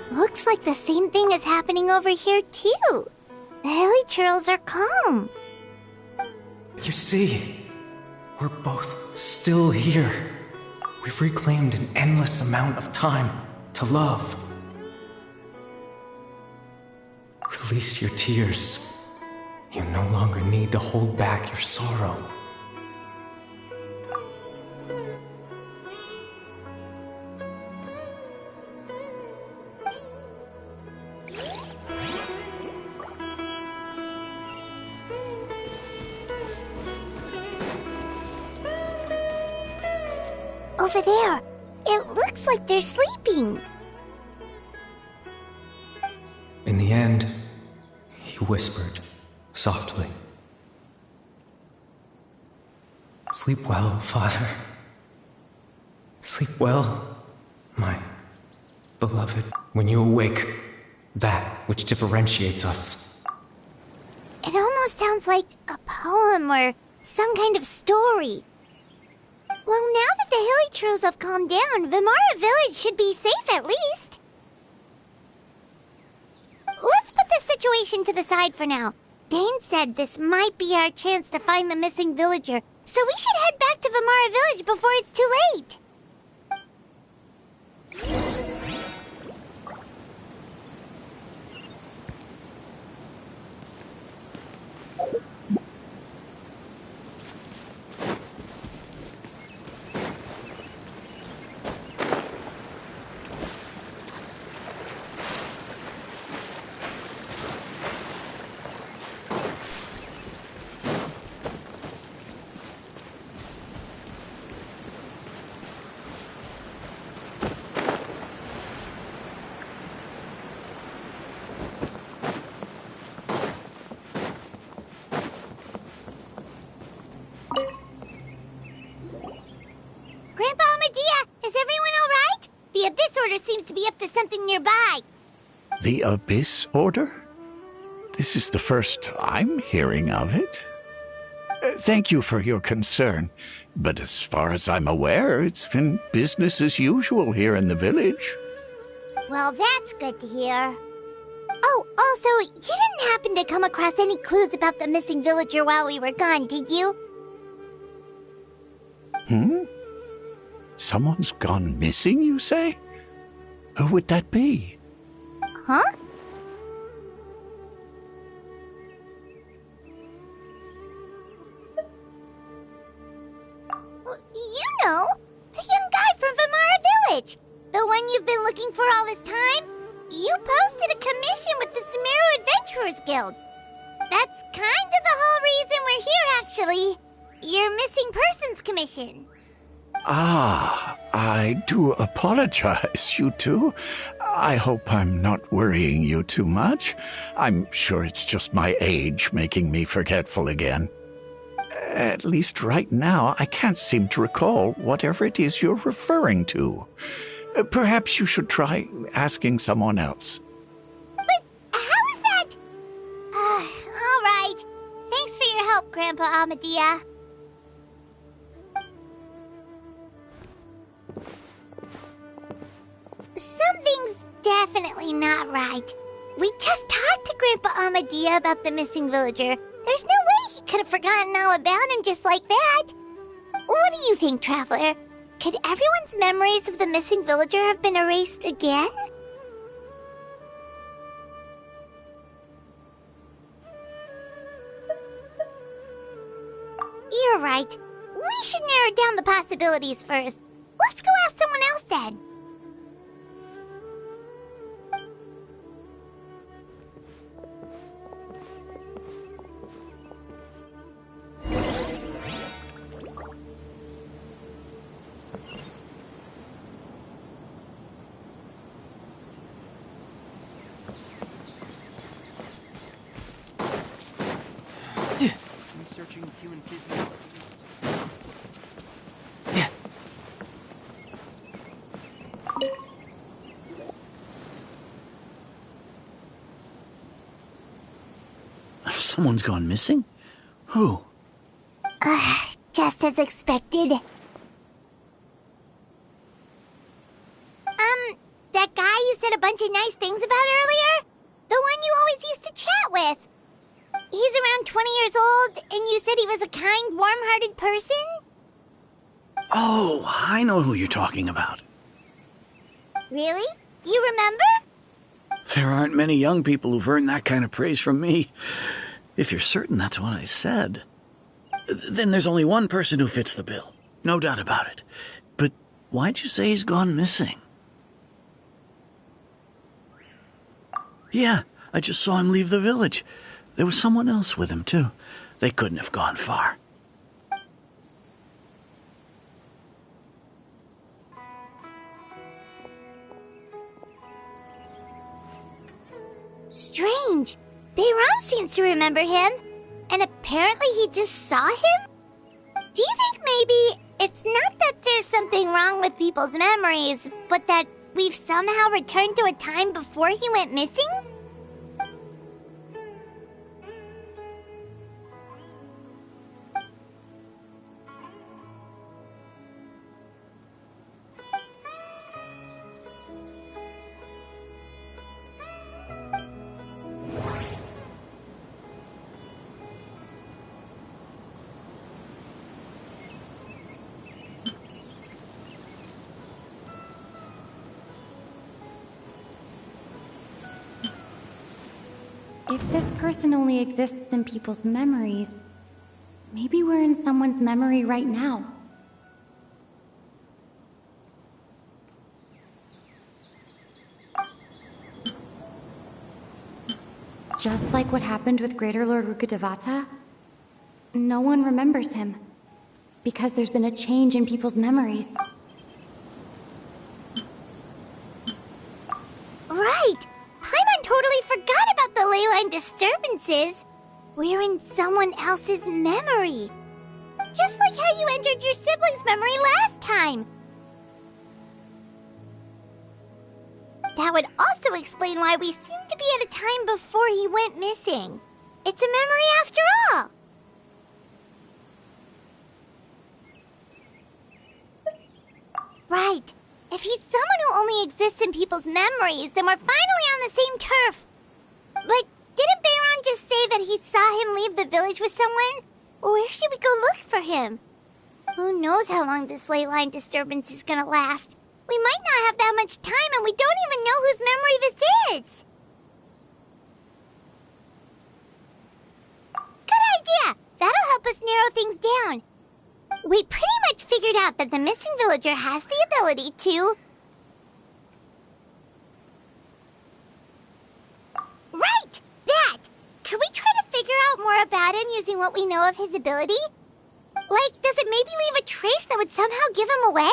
Looks like the same thing is happening over here, too. The hilly churls are calm. You see, we're both still here. We've reclaimed an endless amount of time to love. Release your tears. You no longer need to hold back your sorrow. Over there. It looks like they're sleeping. In the end, he whispered softly. Sleep well, Father. Sleep well, my beloved. When you awake, that which differentiates us. It almost sounds like a poem or some kind of story. Well, now that the hilly churls have calmed down, Vimara Village should be safe at least. Let's put this situation to the side for now. Dane said this might be our chance to find the missing villager, so we should head back to Vimara Village before it's too late. Seems to be up to something nearby. The Abyss Order? This is the first I'm hearing of it. Thank you for your concern, but as far as I'm aware, it's been business as usual here in the village. Well, that's good to hear. Oh, also, you didn't happen to come across any clues about the missing villager while we were gone, did you? Someone's gone missing, you say? Who would that be? Huh? You know, the young guy from Vimara Village. The one you've been looking for all this time. You posted a commission with the Sumeru Adventurers Guild. That's kind of the whole reason we're here, actually. Your missing persons commission. Ah, I do apologize, you two. I hope I'm not worrying you too much. I'm sure it's just my age making me forgetful again. At least right now, I can't seem to recall whatever it is you're referring to. Perhaps you should try asking someone else. But how is that? All right. Thanks for your help, Grandpa Amadia. Something's definitely not right. We just talked to Grandpa Amadia about the missing villager, There's no way he could have forgotten all about him just like that. What do you think, Traveler? Could everyone's memories of the missing villager have been erased again? You're right. We should narrow down the possibilities first. Let's go ask someone else then. Researching human physiology. Someone's gone missing? Who? Just as expected. That guy you said a bunch of nice things about earlier? The one you always used to chat with. He's around 20 years old, and you said he was a kind, warm-hearted person? Oh, I know who you're talking about. Really? You remember? There aren't many young people who've earned that kind of praise from me. If you're certain that's what I said, then there's only one person who fits the bill. No doubt about it. But why'd you say he's gone missing? Yeah, I just saw him leave the village. There was someone else with him, too. They couldn't have gone far. Strange. Bayram seems to remember him, and apparently he just saw him? Do you think maybe it's not that there's something wrong with people's memories, but that we've somehow returned to a time before he went missing? If this person only exists in people's memories, maybe we're in someone's memory right now. Just like what happened with Greater Lord Rukkhadevata, no one remembers him, because there's been a change in people's memories. Right! Paimon totally forgot about the leyline disturbances. We're in someone else's memory. Just like how you entered your sibling's memory last time. That would also explain why we seem to be at a time before he went missing. It's a memory after all. Right. If he's someone who only exists in people's memories, then we're finally on the same turf. But didn't Bayron just say that he saw him leave the village with someone? Where should we go look for him? Who knows how long this ley line disturbance is gonna last? We might not have that much time, and we don't even know whose memory this is. Good idea! That'll help us narrow things down. We pretty much figured out that the missing villager has the ability to... Right! That! Could we try to figure out more about him using what we know of his ability? Like, does it maybe leave a trace that would somehow give him away?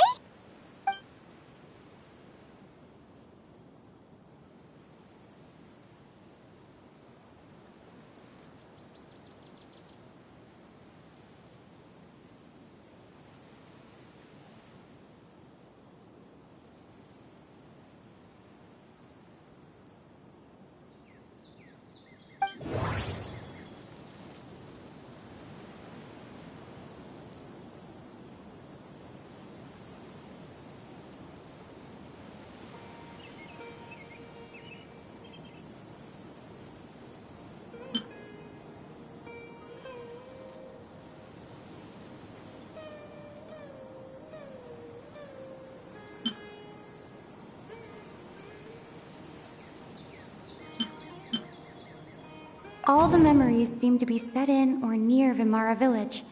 All the memories seem to be set in or near Vimara Village.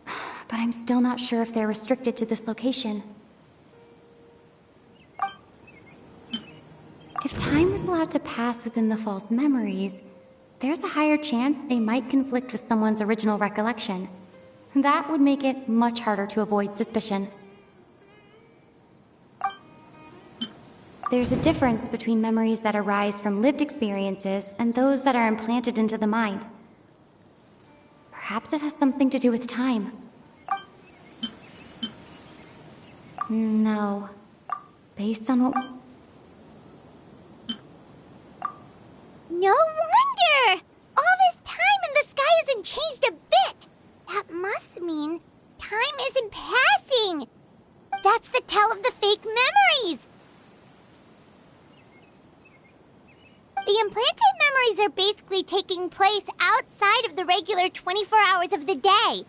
But I'm still not sure if they're restricted to this location. If time is allowed to pass within the false memories, there's a higher chance they might conflict with someone's original recollection. That would make it much harder to avoid suspicion. There's a difference between memories that arise from lived experiences and those that are implanted into the mind. Perhaps it has something to do with time. No. Based on what... No wonder! All this time and the sky hasn't changed a bit! That must mean time isn't passing! That's the tell of the fake memories! The implanted memories are basically taking place outside of the regular 24 hours of the day.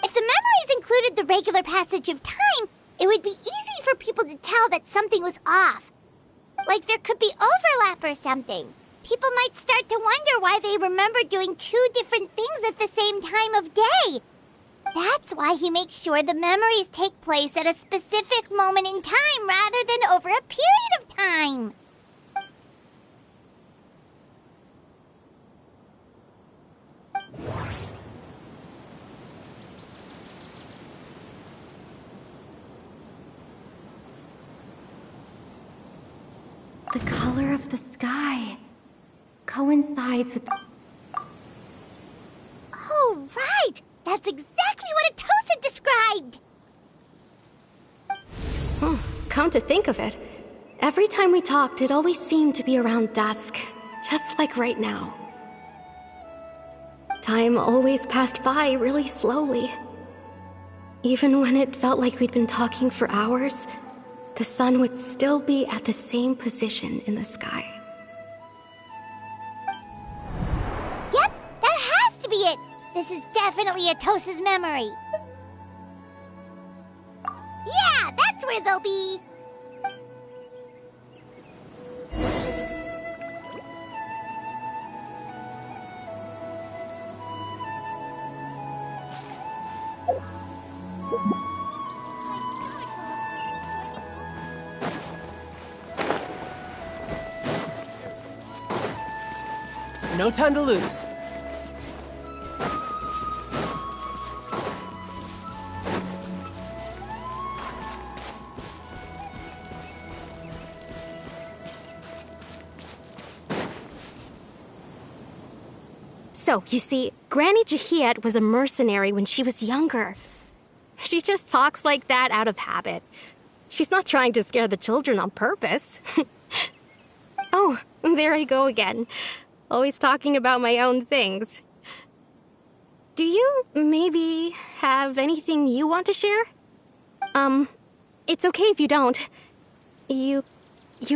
If the memories included the regular passage of time, it would be easy for people to tell that something was off. Like there could be overlap or something. People might start to wonder why they remember doing two different things at the same time of day. That's why he makes sure the memories take place at a specific moment in time rather than over a period of time. The color of the sky coincides with... Oh, right! That's exactly what Atosa described! Come to think of it, every time we talked, it always seemed to be around dusk, just like right now. Time always passed by really slowly. Even when it felt like we'd been talking for hours, the sun would still be at the same position in the sky. Yep, that has to be it! This is definitely Atosa's memory. Yeah, that's where they'll be! No time to lose. So, you see, Granny Jahiet was a mercenary when she was younger. She just talks like that out of habit. She's not trying to scare the children on purpose. Oh, there I go again. Always talking about my own things. Do you maybe have anything you want to share? It's okay if you don't. You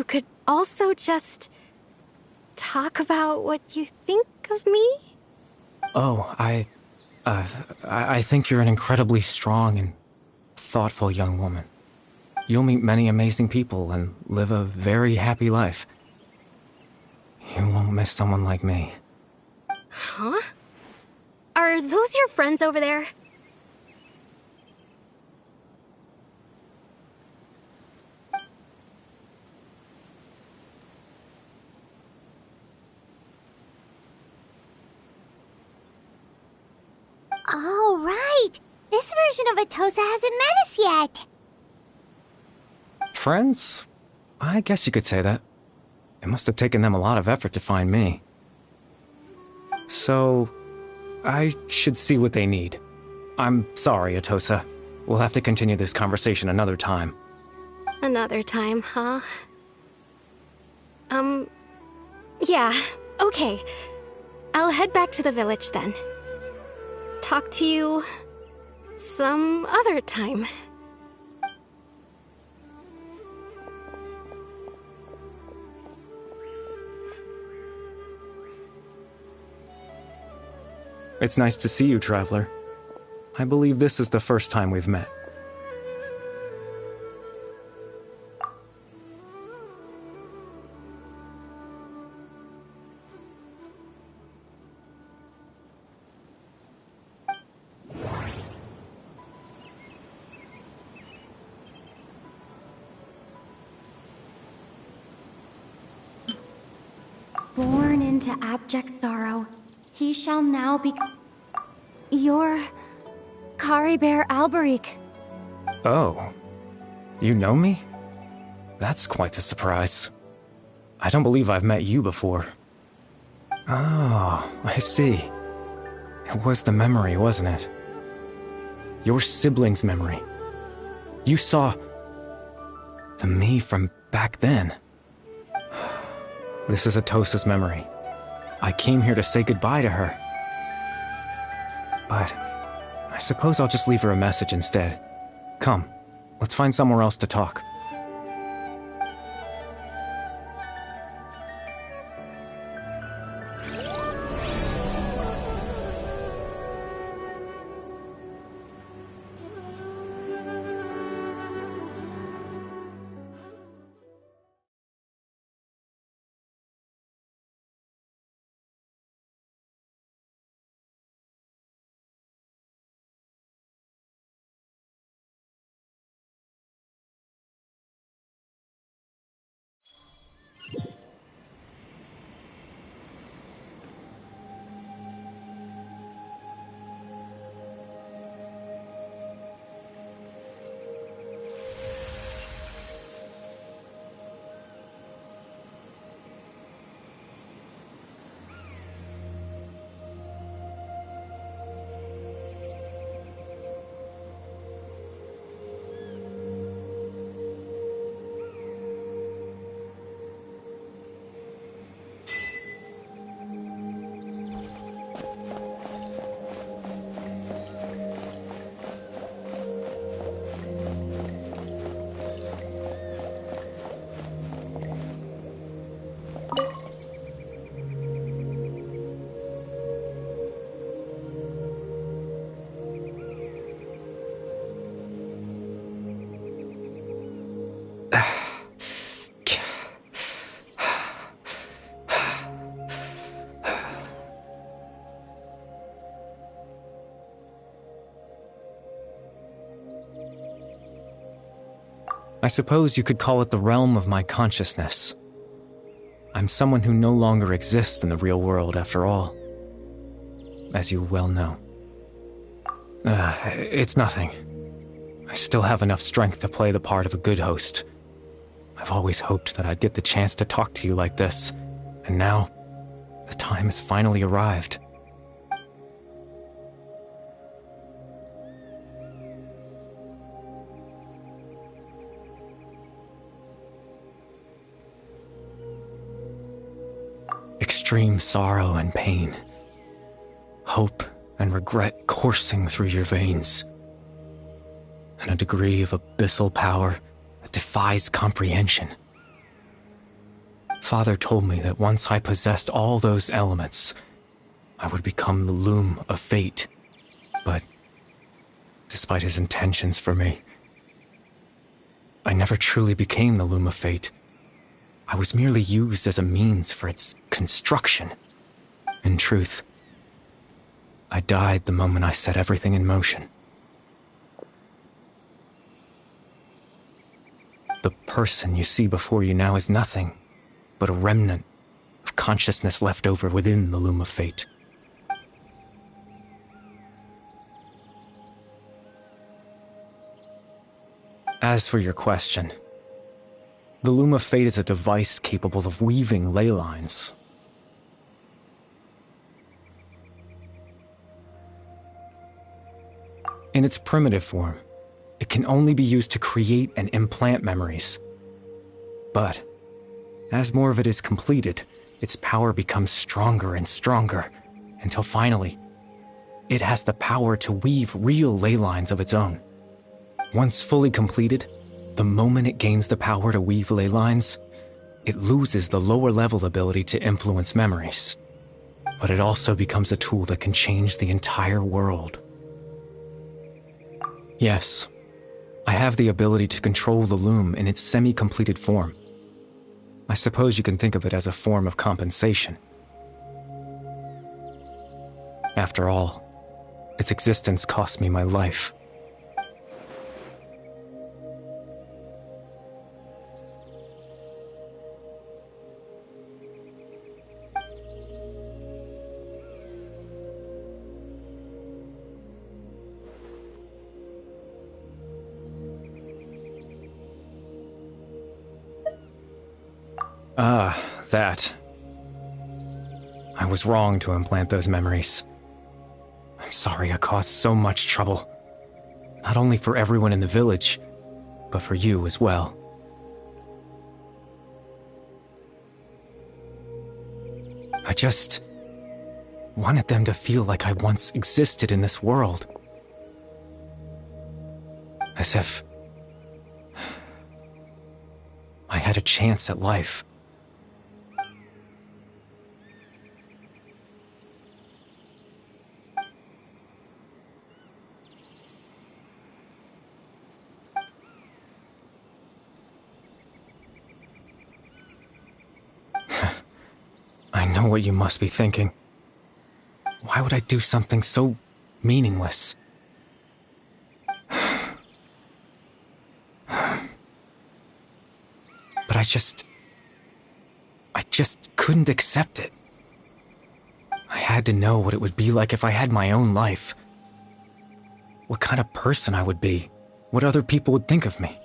could also just talk about what you think of me? Oh, I think you're an incredibly strong and thoughtful young woman. You'll meet many amazing people and live a very happy life. You won't miss someone like me. Huh? Are those your friends over there? Oh, right! This version of Atosa hasn't met us yet! Friends? I guess you could say that. It must have taken them a lot of effort to find me. So, I should see what they need. I'm sorry, Atosa. We'll have to continue this conversation another time. Another time, huh? Yeah, okay. I'll head back to the village then. Talk to you some other time. It's nice to see you, Traveler. I believe this is the first time we've met. into abject sorrow. He shall now be... You're... Caribert Alberic. Oh. You know me? That's quite the surprise. I don't believe I've met you before. Oh, I see. It was the memory, wasn't it? Your sibling's memory. You saw... the me from back then. This is Atosa's memory. I came here to say goodbye to her. But I suppose I'll just leave her a message instead. Come, let's find somewhere else to talk. I suppose you could call it the realm of my consciousness. I'm someone who no longer exists in the real world, after all. As you well know. It's nothing. I still have enough strength to play the part of a good host. I've always hoped that I'd get the chance to talk to you like this, and now, the time has finally arrived. Extreme sorrow and pain, hope and regret coursing through your veins, and a degree of abyssal power that defies comprehension. Father told me that once I possessed all those elements, I would become the loom of fate. But, despite his intentions for me, I never truly became the loom of fate. I was merely used as a means for its construction. In truth, I died the moment I set everything in motion. The person you see before you now is nothing but a remnant of consciousness left over within the loom of fate. As for your question, the Loom of Fate is a device capable of weaving ley lines. In its primitive form, it can only be used to create and implant memories. But, as more of it is completed, its power becomes stronger and stronger, until finally, it has the power to weave real ley lines of its own. Once fully completed, the moment it gains the power to weave ley lines, it loses the lower-level ability to influence memories. But it also becomes a tool that can change the entire world. Yes, I have the ability to control the loom in its semi-completed form. I suppose you can think of it as a form of compensation. After all, its existence cost me my life. That. I was wrong to implant those memories. I'm sorry I caused so much trouble. Not only for everyone in the village, but for you as well. I just wanted them to feel like I once existed in this world. As if I had a chance at life. I know what you must be thinking. Why would I do something so meaningless? But I just couldn't accept it. I had to know what it would be like if I had my own life. What kind of person I would be. What other people would think of me.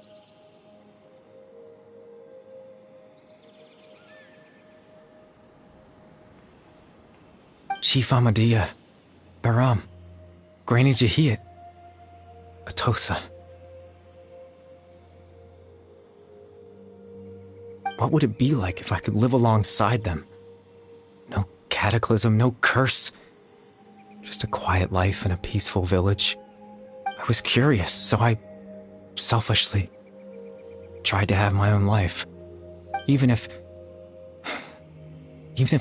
Chief Ahmadiyya, Baram, Granny Jahiyat, Atosa. What would it be like if I could live alongside them? No cataclysm, no curse. Just a quiet life in a peaceful village. I was curious, so I selfishly tried to have my own life. Even if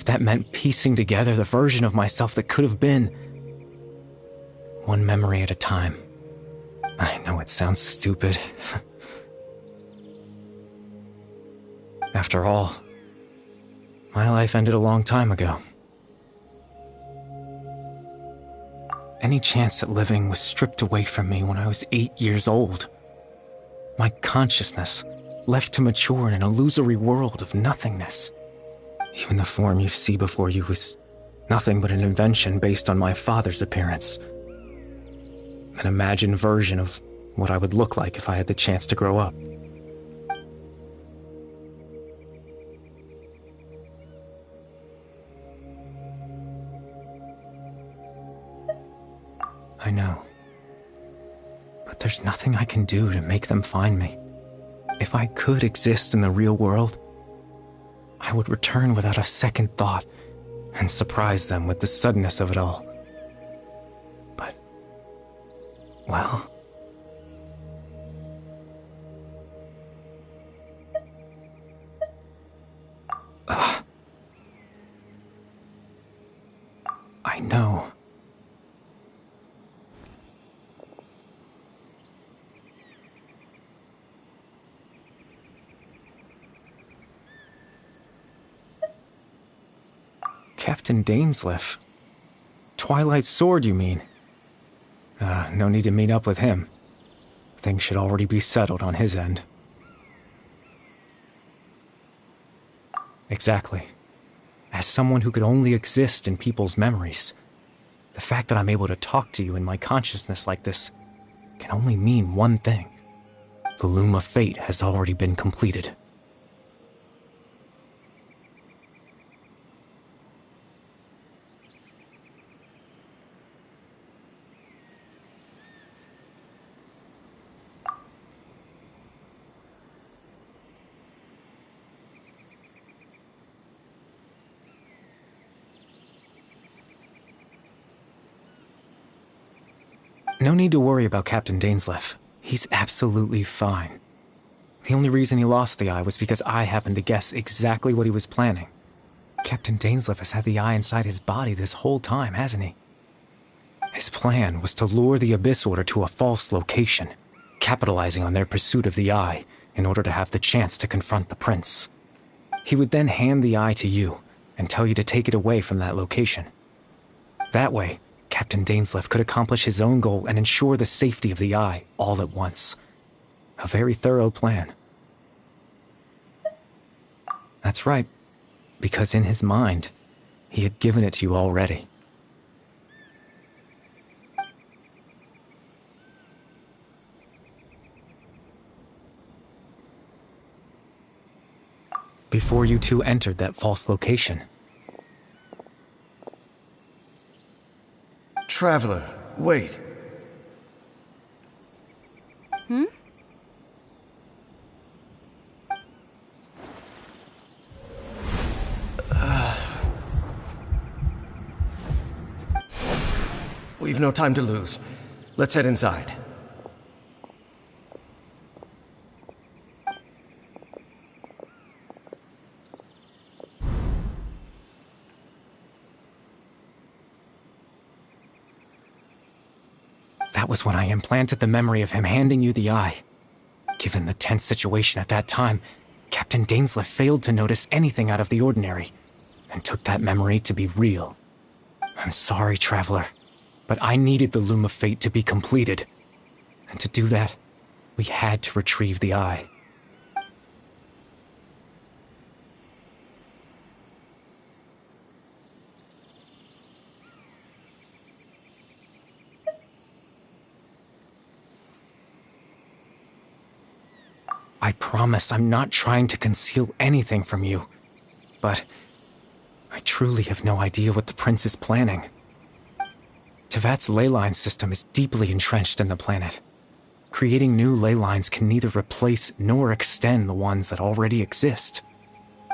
that meant piecing together the version of myself that could have been. One memory at a time. I know it sounds stupid. After all, my life ended a long time ago. Any chance at living was stripped away from me when I was 8 years old. My consciousness left to mature in an illusory world of nothingness. Even the form you see before you was nothing but an invention based on my father's appearance. An imagined version of what I would look like if I had the chance to grow up. I know. But there's nothing I can do to make them find me. If I could exist in the real world, I would return without a second thought and surprise them with the suddenness of it all. But, well, I know. Captain Dainsleif. Twilight Sword, you mean? No need to meet up with him. Things should already be settled on his end. Exactly. As someone who could only exist in people's memories, the fact that I'm able to talk to you in my consciousness like this can only mean one thing. The loom of fate has already been completed. No need to worry about Captain Dainsleif. He's absolutely fine. The only reason he lost the eye was because I happened to guess exactly what he was planning. Captain Dainsleif has had the eye inside his body this whole time, hasn't he? His plan was to lure the Abyss Order to a false location, capitalizing on their pursuit of the eye in order to have the chance to confront the prince. He would then hand the eye to you and tell you to take it away from that location. That way, Captain Dainsleif could accomplish his own goal and ensure the safety of the eye all at once. A very thorough plan. That's right, because in his mind, he had given it to you already. before you two entered that false location. Traveler, wait. We've no time to lose. Let's head inside. That was when I implanted the memory of him handing you the eye. Given the tense situation at that time, Captain Dainsleif failed to notice anything out of the ordinary, and took that memory to be real. I'm sorry, Traveler, but I needed the Loom of Fate to be completed. And to do that, we had to retrieve the eye. I promise I'm not trying to conceal anything from you, but I truly have no idea what the Prince is planning. Tevat's ley line system is deeply entrenched in the planet. Creating new ley lines can neither replace nor extend the ones that already exist.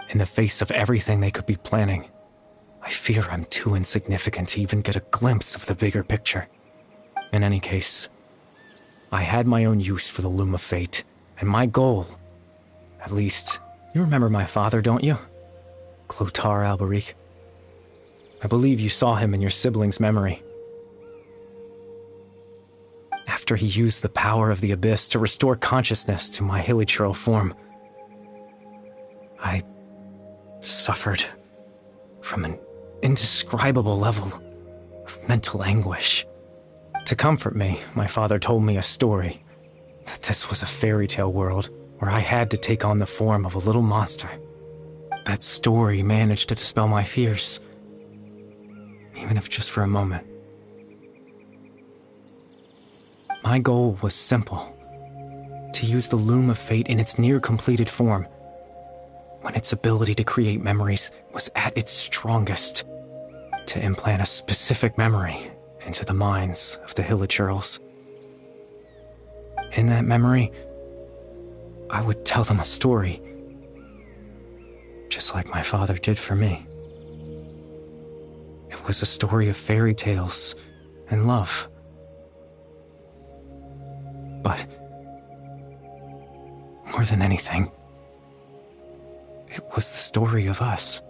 In the face of everything they could be planning, I fear I'm too insignificant to even get a glimpse of the bigger picture. In any case, I had my own use for the Loom of Fate, and my goal, at least, you remember my father, don't you? Clotar Alberic. I believe you saw him in your sibling's memory. After he used the power of the Abyss to restore consciousness to my hilichurl form, I suffered from an indescribable level of mental anguish. To comfort me, my father told me a story, that this was a fairy tale world where I had to take on the form of a little monster. That story managed to dispel my fears, even if just for a moment. My goal was simple: to use the Loom of Fate in its near-completed form, when its ability to create memories was at its strongest, to implant a specific memory into the minds of the hilichurls. In that memory, I would tell them a story, just like my father did for me. It was a story of fairy tales and love. But more than anything, it was the story of us.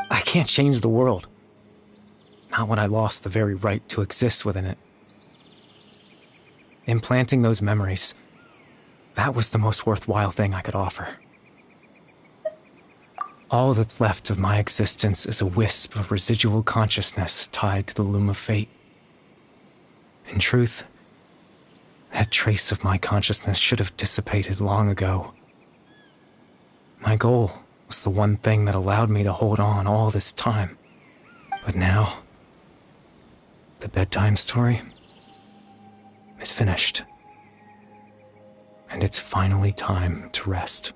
I can't change the world. Not when I lost the very right to exist within it. Implanting those memories, that was the most worthwhile thing I could offer. All that's left of my existence is a wisp of residual consciousness tied to the Loom of Fate. In truth, that trace of my consciousness should have dissipated long ago. My goal was the one thing that allowed me to hold on all this time. But now, the bedtime story is finished. And it's finally time to rest.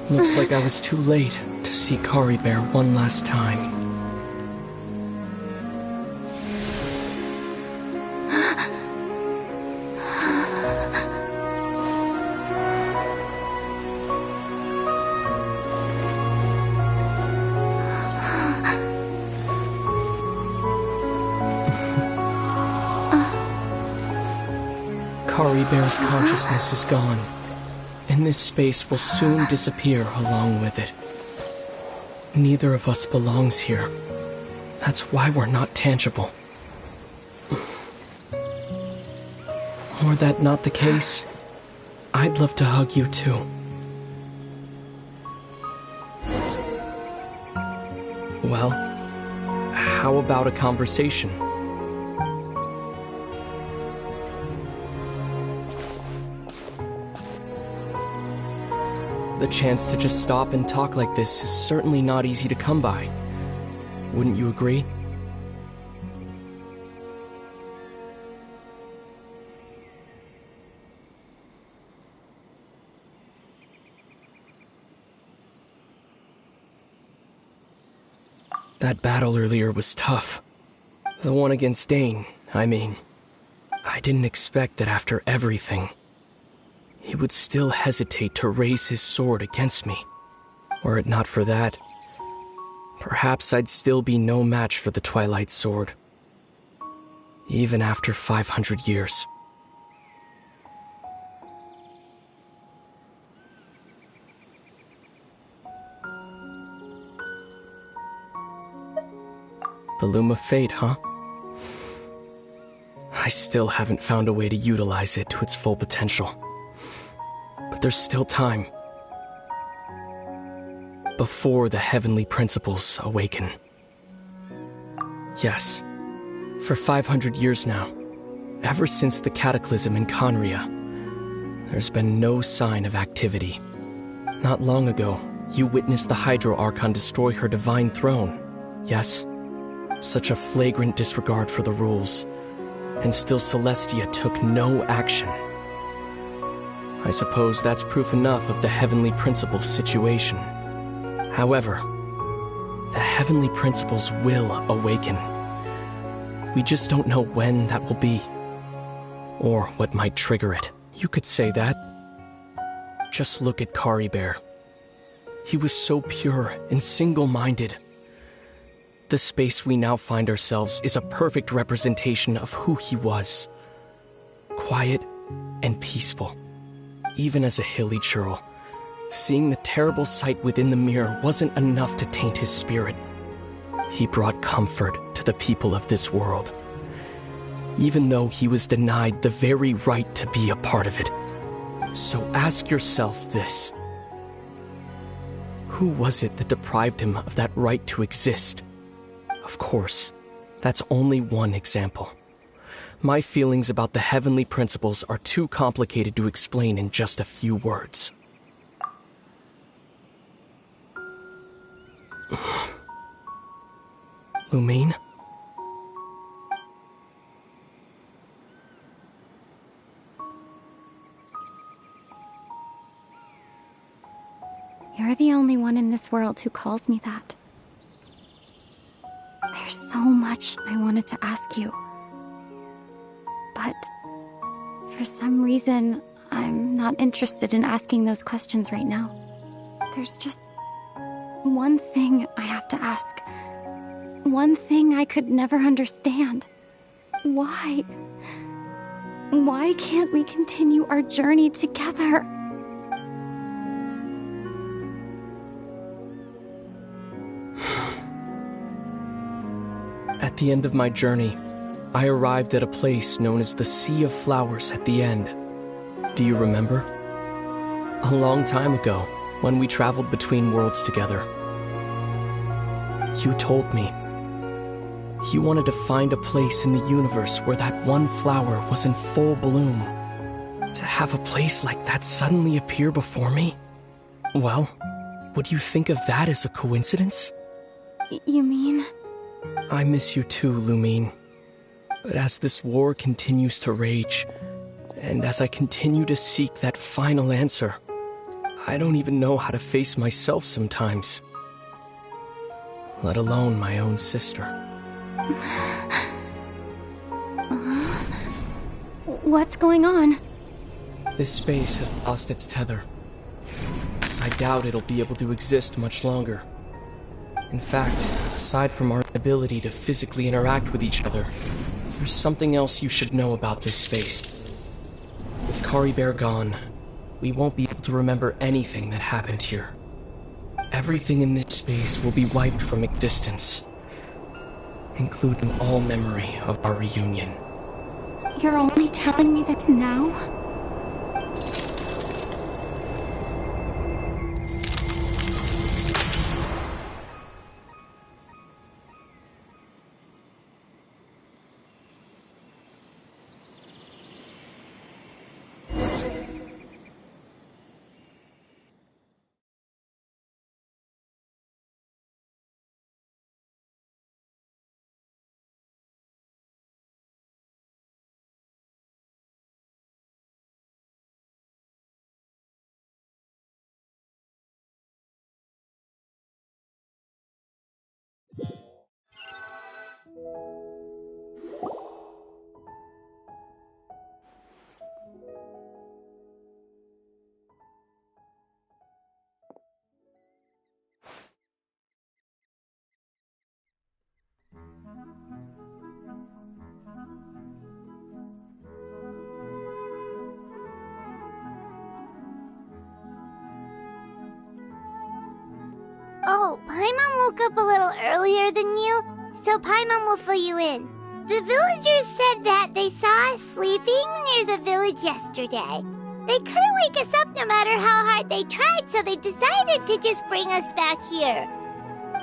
Looks like I was too late to see Kari Bear one last time. Kari Bear's consciousness is gone, and this space will soon disappear along with it. Neither of us belongs here. That's why we're not tangible. Were that not the case, I'd love to hug you too. Well, how about a conversation? The chance to just stop and talk like this is certainly not easy to come by. Wouldn't you agree? That battle earlier was tough. The one against Dane, I mean. I didn't expect that after everything, he would still hesitate to raise his sword against me. Were it not for that, perhaps I'd still be no match for the Twilight Sword. Even after 500 years. The Loom of Fate, huh? I still haven't found a way to utilize it to its full potential. But there's still time. Before the heavenly principles awaken. Yes, for 500 years now, ever since the cataclysm in Conria, there's been no sign of activity. Not long ago, you witnessed the Hydro Archon destroy her divine throne, yes? Such a flagrant disregard for the rules, and still Celestia took no action. I suppose that's proof enough of the Heavenly Principles situation. However, the Heavenly Principles will awaken. We just don't know when that will be, or what might trigger it. You could say that. Just look at Kari Bear. He was so pure and single-minded. The space we now find ourselves is a perfect representation of who he was. Quiet and peaceful. Even as a hilly churl, seeing the terrible sight within the mirror wasn't enough to taint his spirit. He brought comfort to the people of this world, even though he was denied the very right to be a part of it. So ask yourself this. Who was it that deprived him of that right to exist? Of course, that's only one example. My feelings about the Heavenly Principles are too complicated to explain in just a few words. Lumine? You're the only one in this world who calls me that. There's so much I wanted to ask you. But for some reason, I'm not interested in asking those questions right now. There's just one thing I have to ask. One thing I could never understand. Why? Why can't we continue our journey together? At the end of my journey, I arrived at a place known as the Sea of Flowers at the end. Do you remember? A long time ago, when we traveled between worlds together. You told me you wanted to find a place in the universe where that one flower was in full bloom. To have a place like that suddenly appear before me? Well, would you think of that as a coincidence? You mean? I miss you too, Lumine. But as this war continues to rage, and as I continue to seek that final answer, I don't even know how to face myself sometimes. Let alone my own sister. What's going on? This space has lost its tether. I doubt it'll be able to exist much longer. In fact, aside from our ability to physically interact with each other, there's something else you should know about this space. With Kari Bear gone, we won't be able to remember anything that happened here. Everything in this space will be wiped from existence, including all memory of our reunion. You're only telling me this now? Oh, Paimon woke up a little earlier than you, so Paimon will fill you in. The villagers said that they saw us sleeping near the village yesterday. They couldn't wake us up no matter how hard they tried, so they decided to just bring us back here.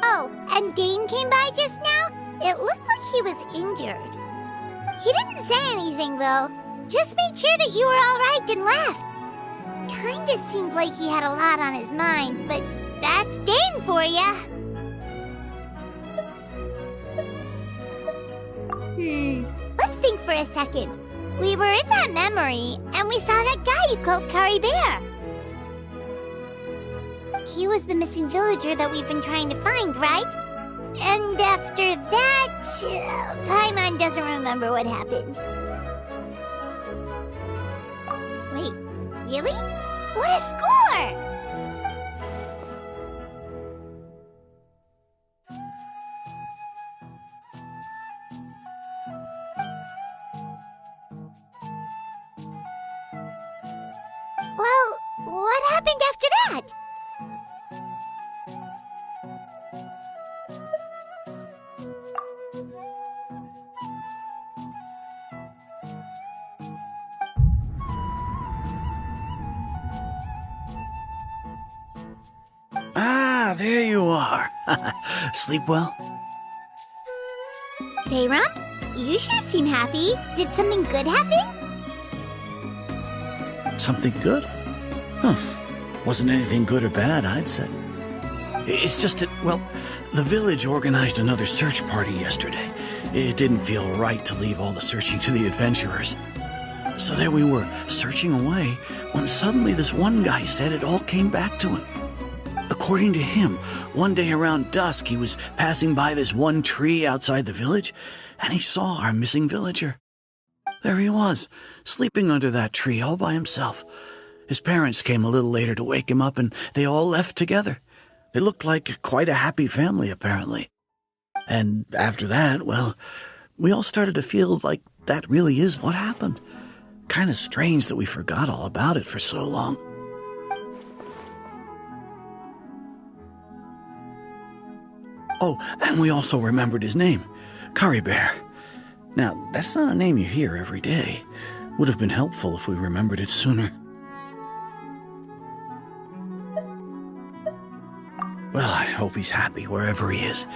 Oh, and Dane came by just now. It looked like he was injured. He didn't say anything, though. Just made sure that you were all right and left. Kinda seemed like he had a lot on his mind, but that's Dane for ya. Let's think for a second. We were in that memory, and we saw that guy you called Kari Bear. He was the missing villager that we've been trying to find, right? And after that, Paimon doesn't remember what happened. Wait, really? What a score! Well, what happened after that? Ah, there you are. Sleep well? Bayram, you sure seem happy. Did something good happen? Something good? Huh. Wasn't anything good or bad, I'd say. It's just that, well, the village organized another search party yesterday. It didn't feel right to leave all the searching to the adventurers. So there we were, searching away, when suddenly this one guy said it all came back to him. According to him, one day around dusk, he was passing by this one tree outside the village, and he saw our missing villager. There he was, sleeping under that tree all by himself. His parents came a little later to wake him up, and they all left together. They looked like quite a happy family, apparently. And after that, well, we all started to feel like that really is what happened. Kind of strange that we forgot all about it for so long. Oh, and we also remembered his name, Kari Bear. Now, that's not a name you hear every day. Would have been helpful if we remembered it sooner. Well, I hope he's happy wherever he is,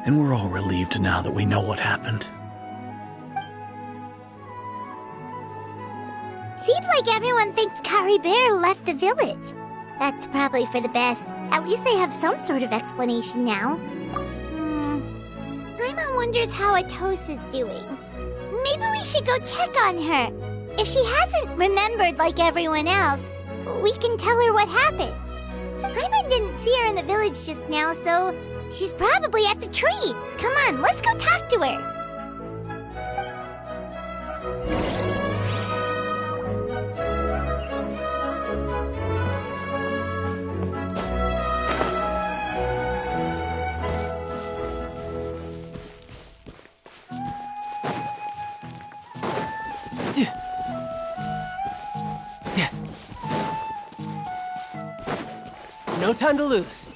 and we're all relieved now that we know what happened. Seems like everyone thinks Kari Bear left the village. That's probably for the best. At least they have some sort of explanation now. Paimon wonders how Atos is doing. Maybe we should go check on her. If she hasn't remembered like everyone else, we can tell her what happened. Paimon didn't see her in the village just now, so she's probably at the tree. Come on, let's go talk to her. No time to lose.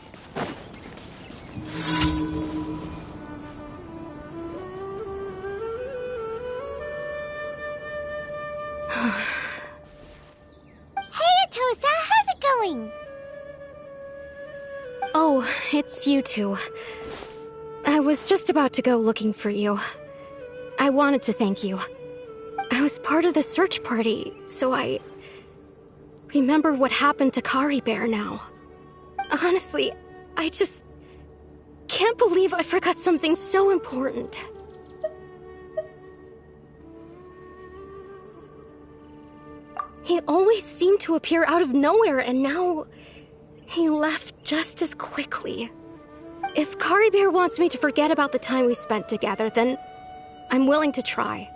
Hey, Atosa, how's it going? Oh, it's you two. I was just about to go looking for you. I wanted to thank you. I was part of the search party, so I remember what happened to Kari Bear now. Honestly, I just can't believe I forgot something so important. He always seemed to appear out of nowhere, and now he left just as quickly. If Kari Bear wants me to forget about the time we spent together, then I'm willing to try.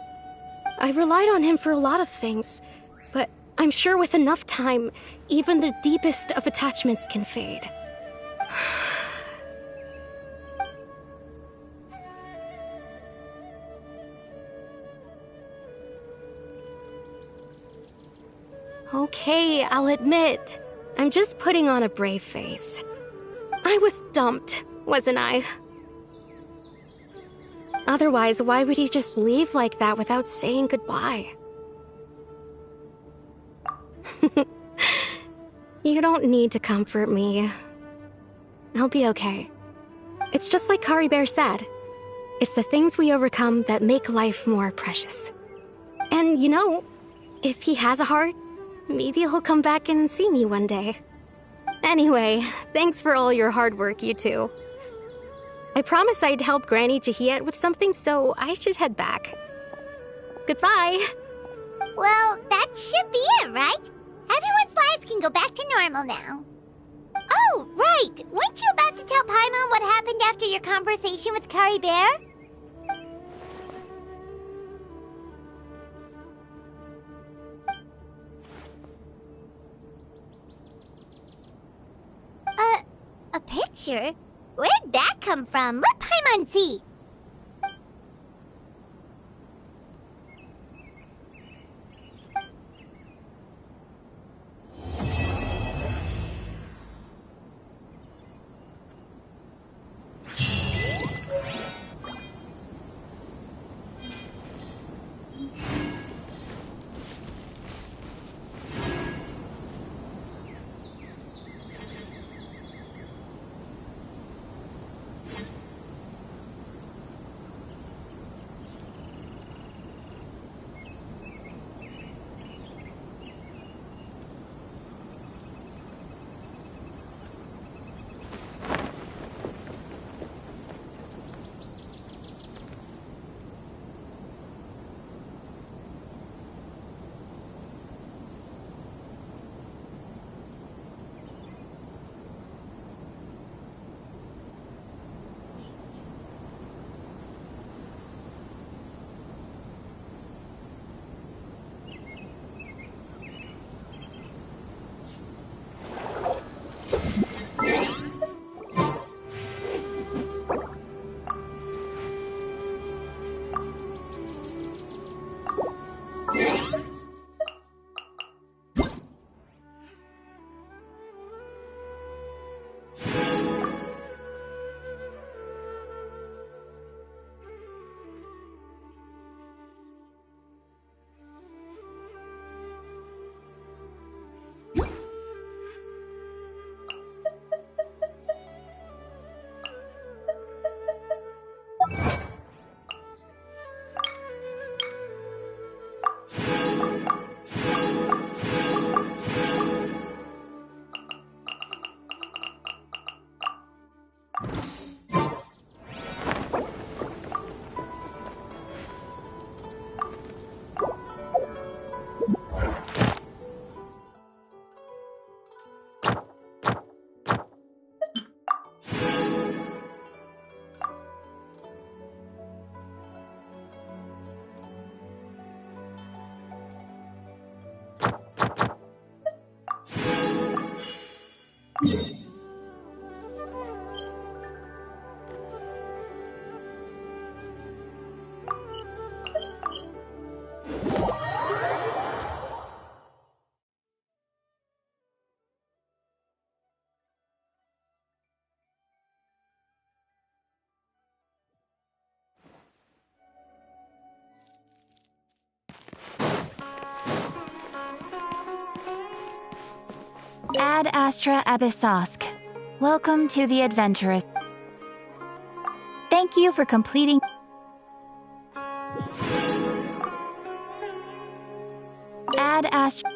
I relied on him for a lot of things, but I'm sure with enough time, even the deepest of attachments can fade. Okay, I'll admit, I'm just putting on a brave face. I was dumped, wasn't I? Otherwise, why would he just leave like that without saying goodbye? You don't need to comfort me. I'll be okay. It's just like Kari Bear said. It's the things we overcome that make life more precious. And you know, if he has a heart, maybe he'll come back and see me one day. Anyway, thanks for all your hard work, you two. I promised I'd help Granny Jahiet with something, so I should head back. Goodbye. Well, that should be it, right? Everyone's lives can go back to normal now. Oh, right! Weren't you about to tell Paimon what happened after your conversation with Kari Bear? A picture? Where'd that come from? Let Paimon see! Ad Astra Abyssosk. Welcome to the Adventurers. Thank you for completing. Ad Astra.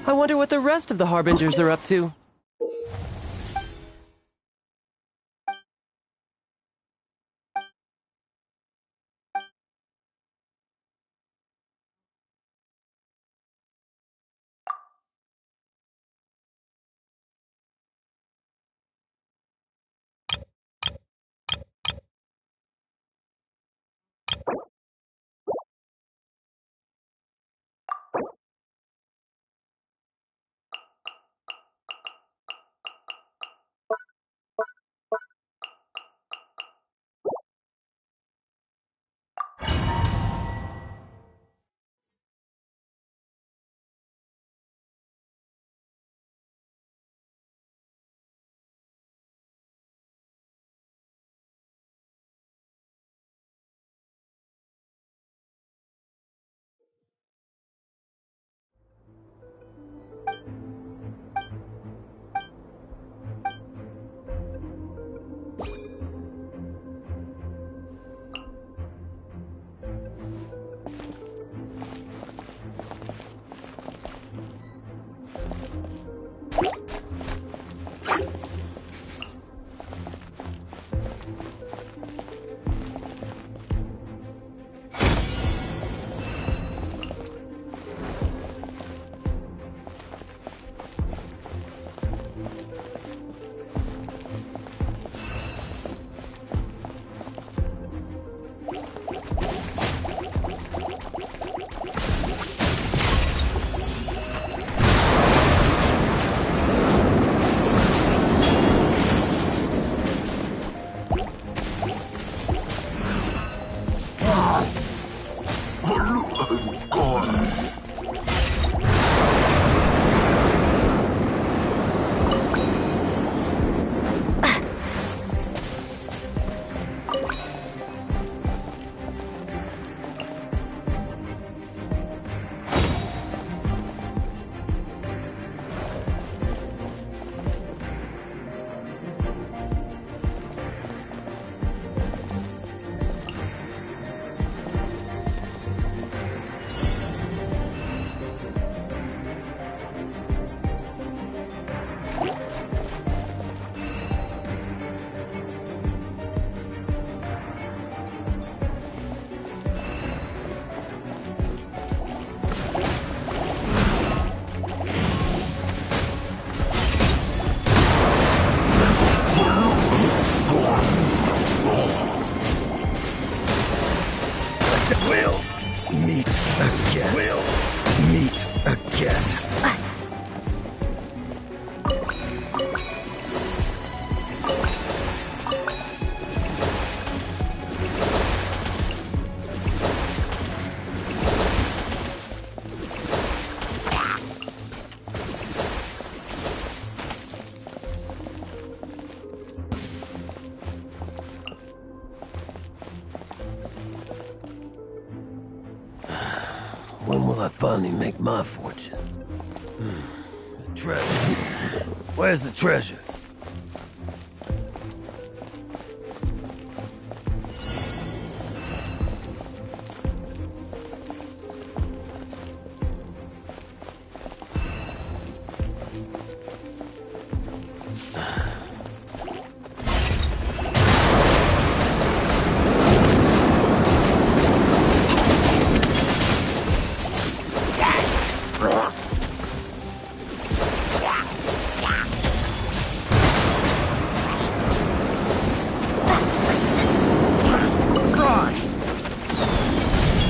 I wonder what the rest of the Harbingers are up to. We'll meet again. We'll meet again. When will I finally make my fortune? The treasure. Where's the treasure?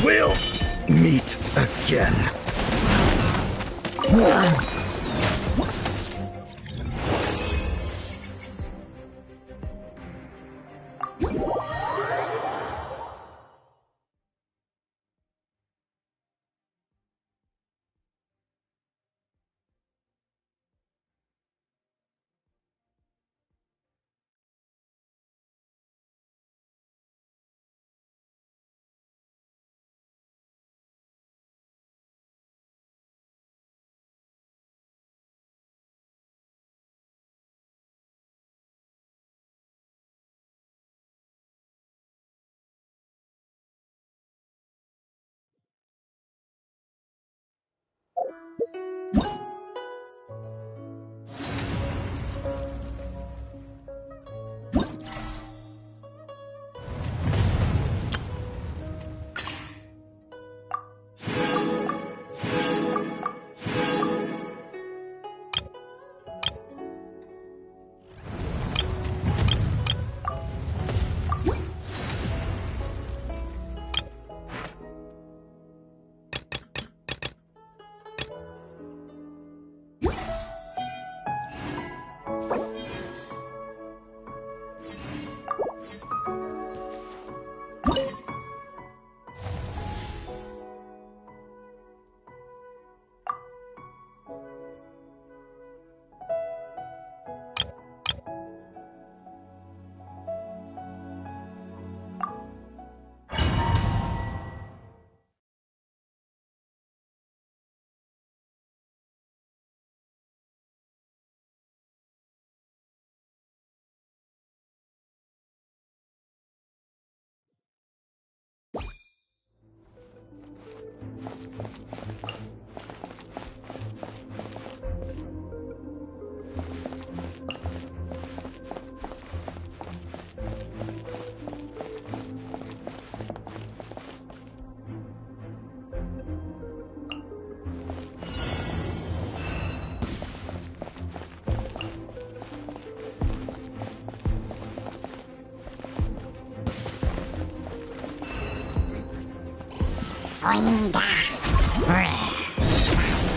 We'll meet again.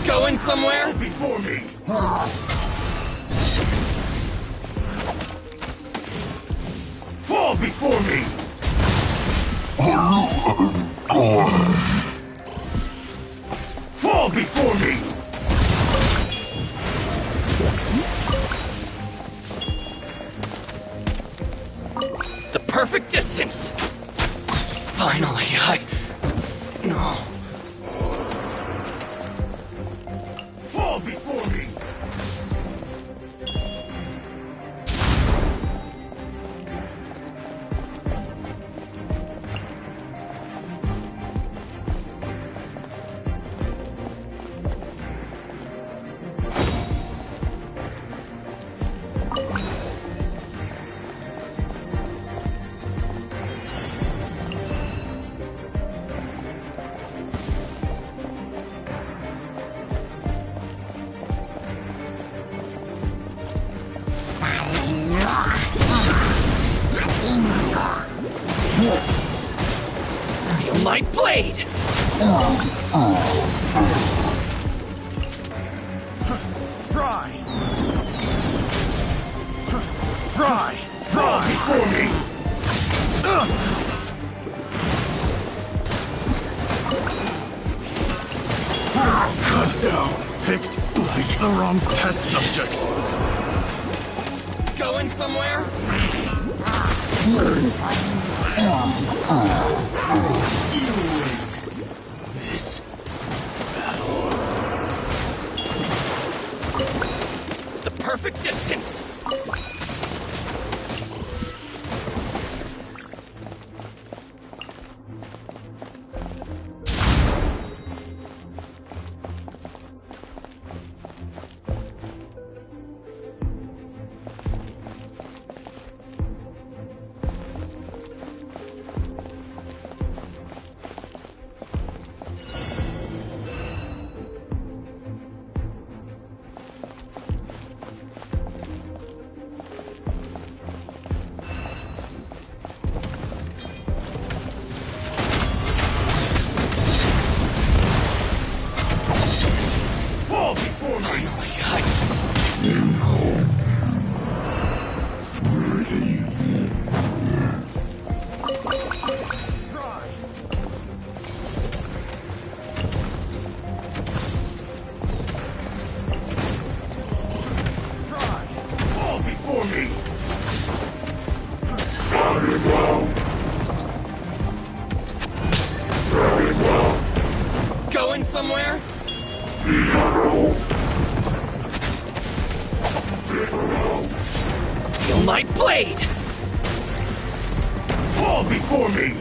Going somewhere? Before me! Fall before me! Fall before me! The perfect distance! Finally, No. Fall before me! Feel my blade! Fry! Fry! Fry before me! Cut down! Picked like the wrong test subject! Going somewhere? This The perfect distance! Going somewhere? Feel my blade! fall before me!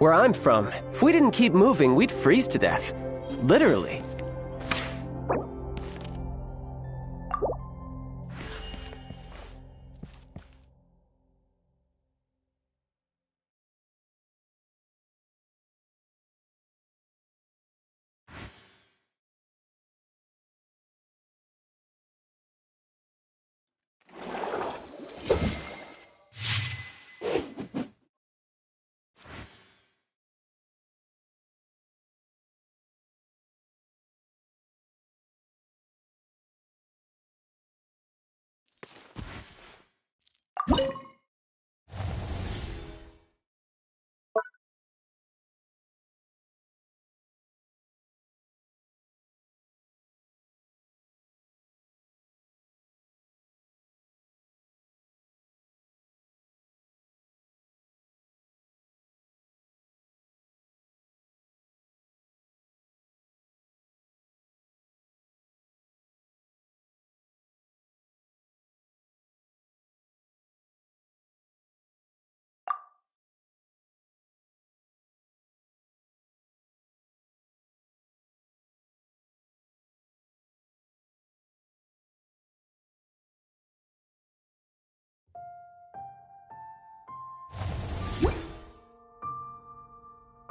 Where I'm from, if we didn't keep moving, we'd freeze to death. Literally.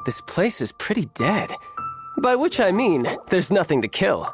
This place is pretty dead. By which I mean, there's nothing to kill.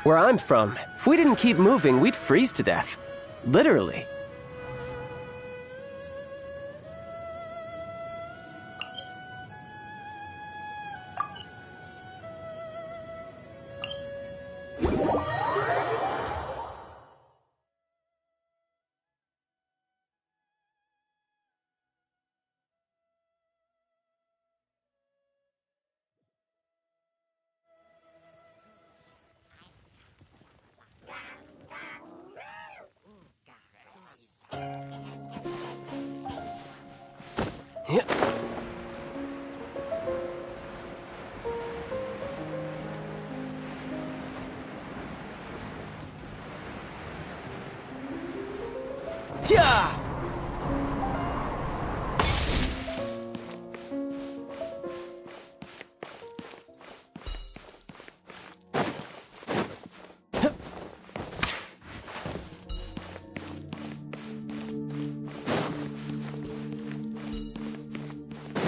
Where I'm from, if we didn't keep moving, we'd freeze to death. Literally. Yeah!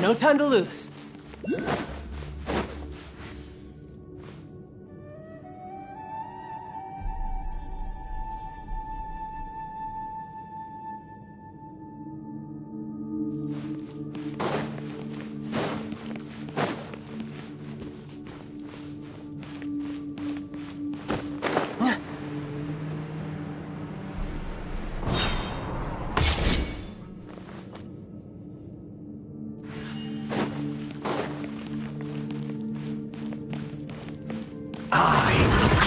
No time to lose.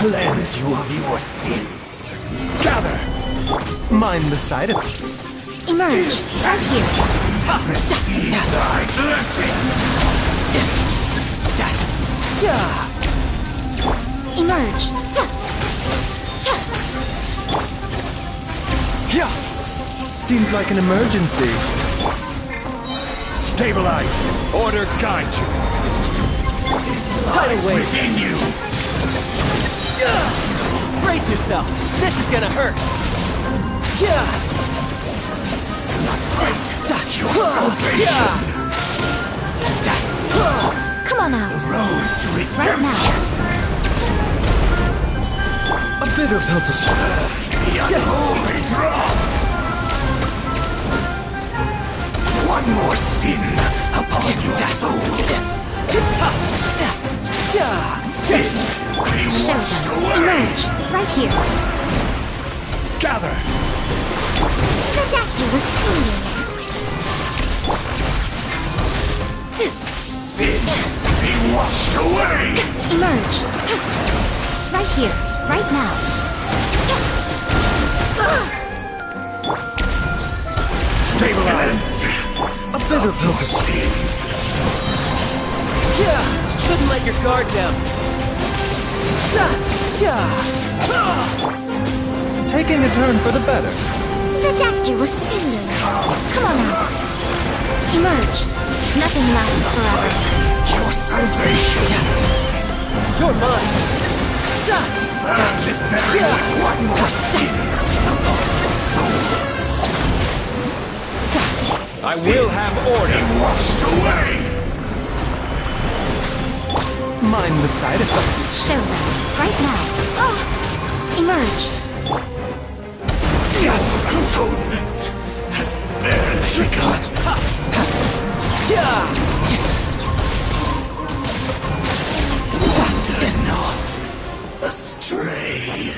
Cleanse you of your sins. Gather! Mind the side effect. Emerge, right here. Receive thy blessing. Emerge. Seems like an emergency. Stabilize. Order guide you. Tidal wave. Within you. Brace yourself. This is gonna hurt. Fight your salvation. Come on out. Road to Right redemption. now. A bitter pill to swallow. The unholy dross. One more sin upon your soul. Sin be Show washed them. away. Emerge, right here. Gather. The doctor was seeing. Sin be washed away. Emerge. Right here, right now. Stabilize. A bitter pill to swallow. Shouldn't let your guard down. Taking a turn for the better. The doctor was seeing. Come on out. Emerge. Nothing lasts forever. Your salvation. You're mine. Burn this berry with one more sin upon your soul. I will have order. Be washed away. Mind the side effect. Show them. Right now. Emerge. Your atonement has barely begun. Wander not astray.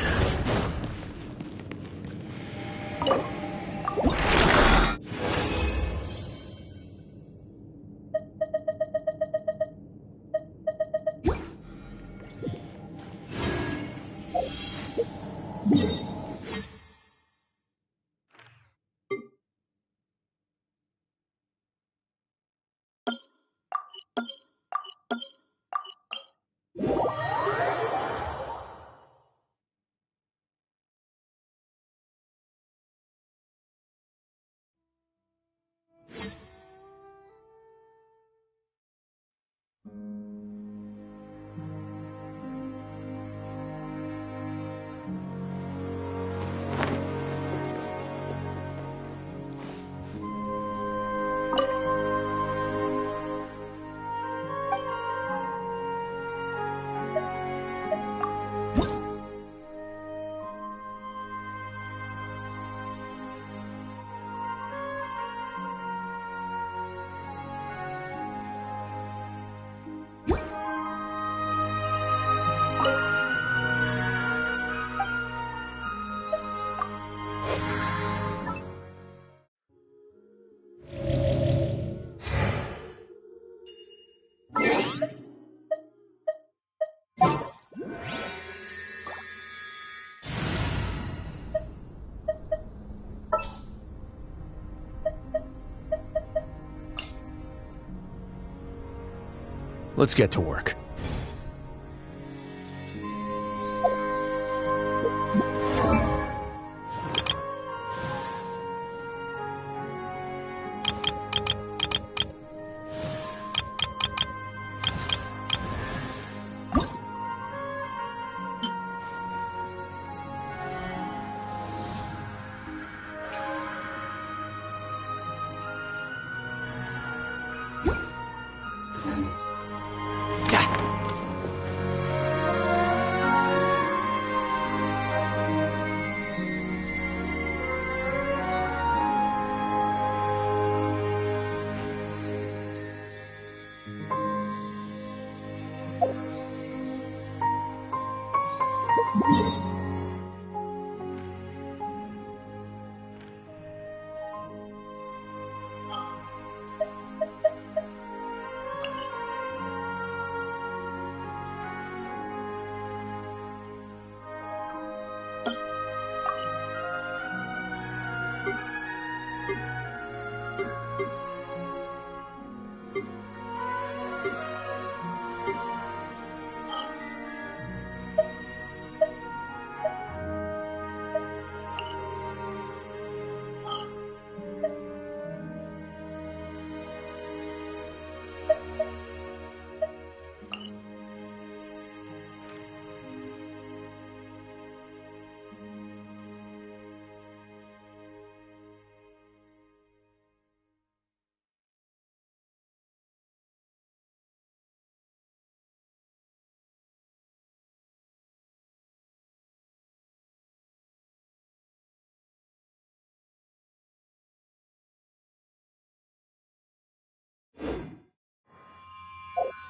Let's get to work.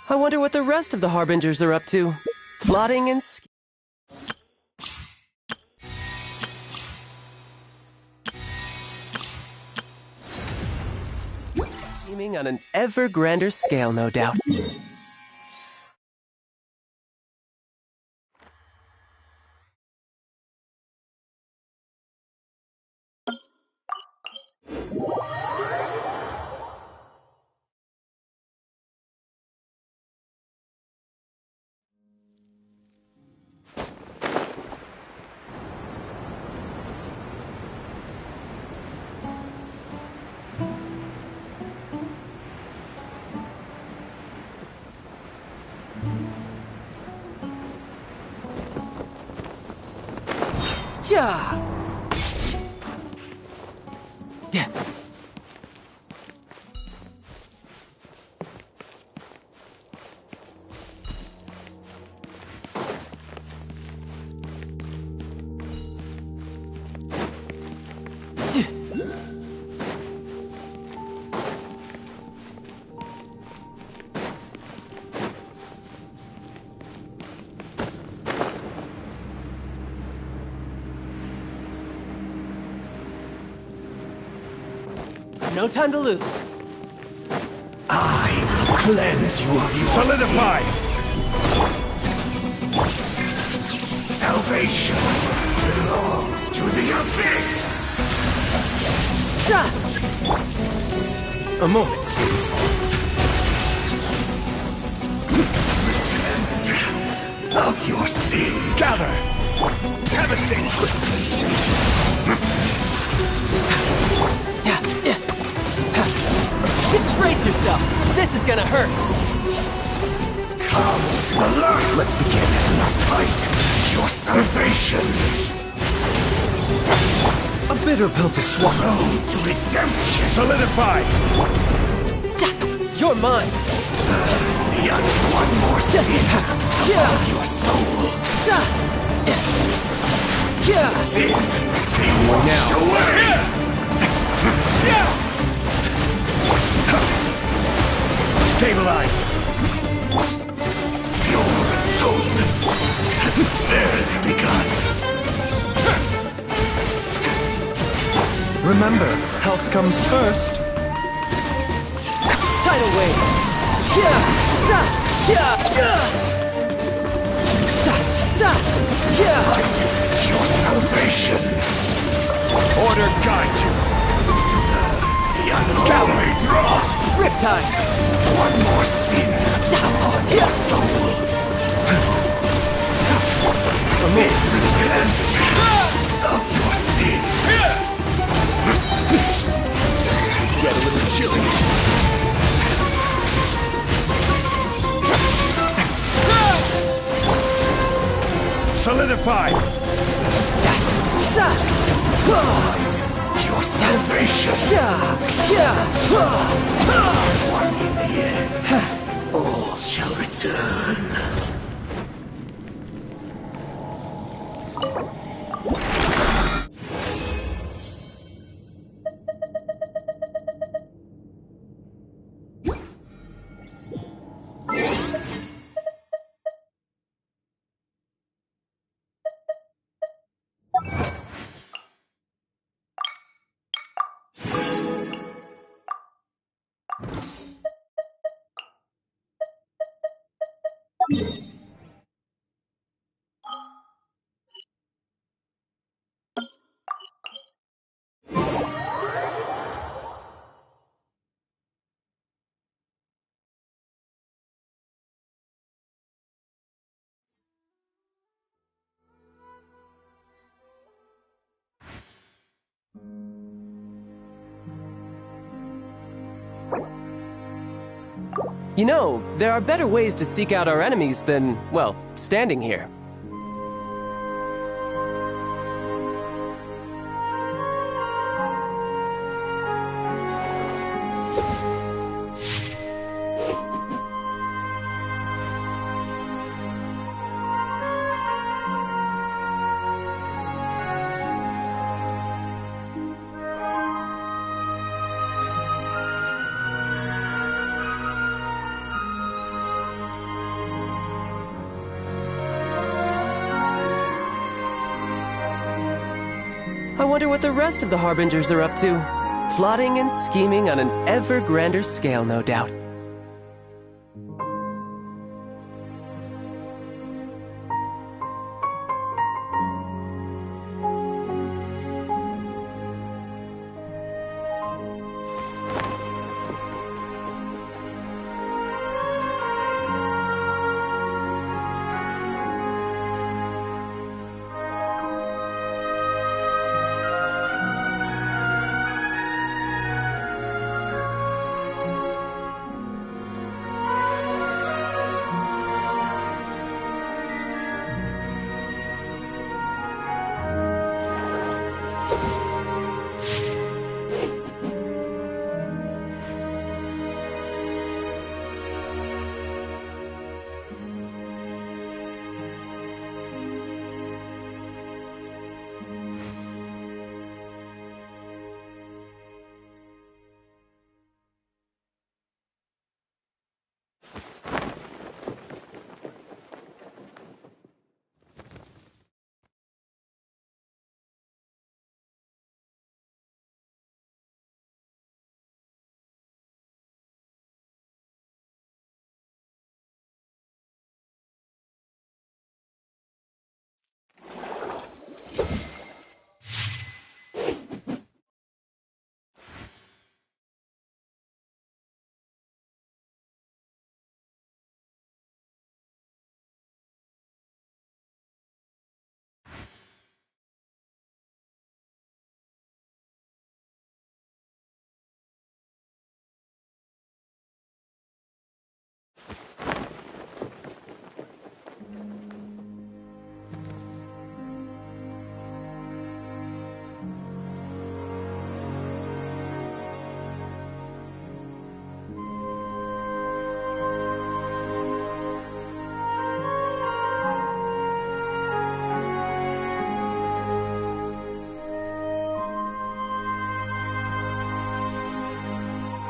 I wonder what the rest of the Harbingers are up to. Plotting and scheming on an ever grander scale, no doubt. Yeah. Yeah. No time to lose. I will cleanse you of your Solidify! Salvation belongs to the abyss! A moment, please. Repent of your sins. Gather! Have a same trip! Brace yourself! This is gonna hurt! Come to the light! Let's begin. Not tight. Your salvation! A bitter pill to swallow. Road to redemption! Solidify! You're mine! Yet one more sin upon your soul! Sin be washed away! Stabilize! Your atonement has barely begun. Remember, health comes first. Tidal wave! Your salvation! Order guide you! Gallery dross! Rip time! One more sin upon your soul! Vengeance of your sin! Get a little chilly. Solidify! Your salvation! One in the end, all shall return. You know, there are better ways to seek out our enemies than, well, standing here. I wonder what the rest of the Harbingers are up to. Plotting and scheming on an ever grander scale, no doubt.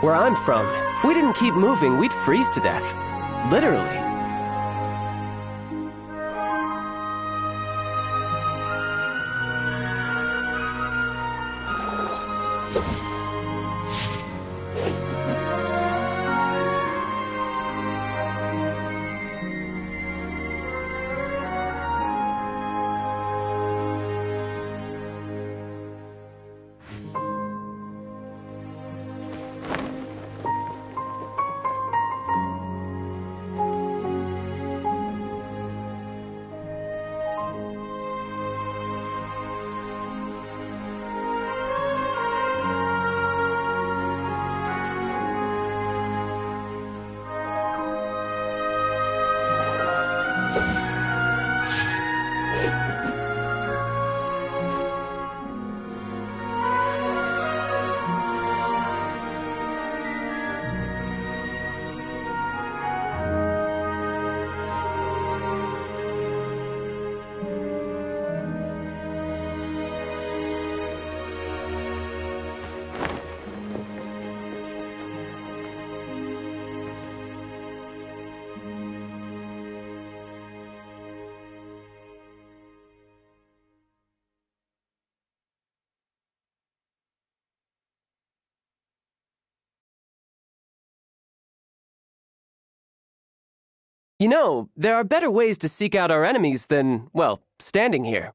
Where I'm from, if we didn't keep moving, we'd freeze to death. Literally. You know, there are better ways to seek out our enemies than, well, standing here.